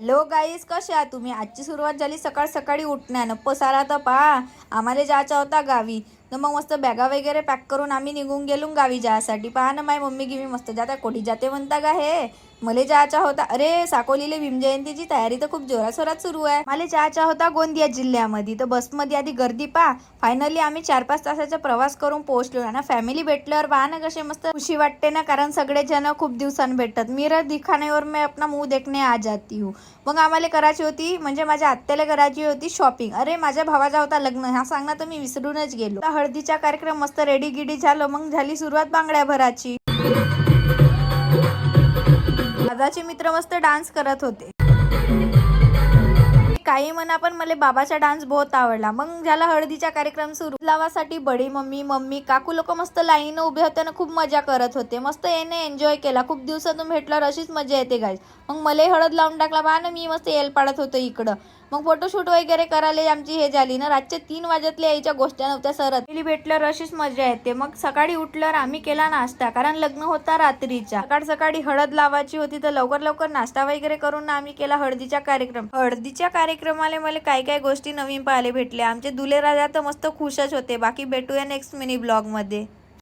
Hello गाईस, कसे आहात तुम्ही? आजची सुरुवात झाली सकाळ सकाळी उठण्यानं. पसारा तर पहा, आम्हाला जायचा होता गावी. तर मग मस्त बॅगा वगैरे पॅक करून आम्ही निघून गेलो गावी जायसाठी. पहा ना, माझी मम्मी गिमी मस्त जाता कोठी जाते म्हणता का हे. मला जायचा होता, अरे साकोलीले भीमजयंतीची तयारी तर खूप जोराशोरात सुरू आहे. मला जायचा होता गोंदिया जिल्ह्यामध्ये. तर बसमध्ये आधी गर्दी पहा. फायनली आम्ही 4-5 तासाचा प्रवास करून पोहोचलो ना. फॅमिली भेटल्यावर पहा ना कसे मस्त खुशी वाटते ना, कारण सगळे जण खूप दिवसांनी भेटतात. मिरर दिखाण्यावर मैं अपना मुंह देखने आ जाती हूँ. मग आम्हाला करायची होती, म्हणजे माझ्या आत्याला करायची होती शॉपिंग. अरे माझ्या भावाचा होता लग्न, हा सांगणार तर मी विसरूनच गेलो. हळदीचा कार्यक्रम मस्त रेडी गिडी झालं. मग झाली सुरुवात बांगड्या भराची. दादाचे मित्र मस्त डान्स करत होते. काही म्हणा, पण मला बाबाचा डान्स बहुत आवडला. मग झाला हळदीचा कार्यक्रम सुरू. लावासाठी बडी मम्मी, मम्मी, काकू लोक मस्त लाईनीनं उभे होते ना, खूप मजा करत होते. मस्त याने एन्जॉय केला. खूप दिवसातून भेटल्यावर अशीच मजा येते गाईज. मग मलाही हळद लावून टाकला बा ना, मी मस्त येल पाडत होतो इकडं. मग फोटोशूट वगैरे करायला आमची हे झाली ना. रातच्या 3 वाजतल्या यायच्या गोष्टी नव्हत्या सरत. पहिली भेटल्यावर अशीच मजा येते. मग सकाळी उठल्यावर आम्ही केला नाश्ता, कारण लग्न होता रात्रीच्या. सकाळी हळद लावायची होती, तर लवकर लवकर नाश्ता वगैरे करून आम्ही केला हळदीचा कार्यक्रम. हळदीच्या कार्यक्रमाला मला काय काय गोष्टी नवीन पाहायला भेटल्या. आमचे दुले राजा तर मस्त खुशच होते. बाकी भेटूया नेक्स्ट मिनी ब्लॉग मध्ये.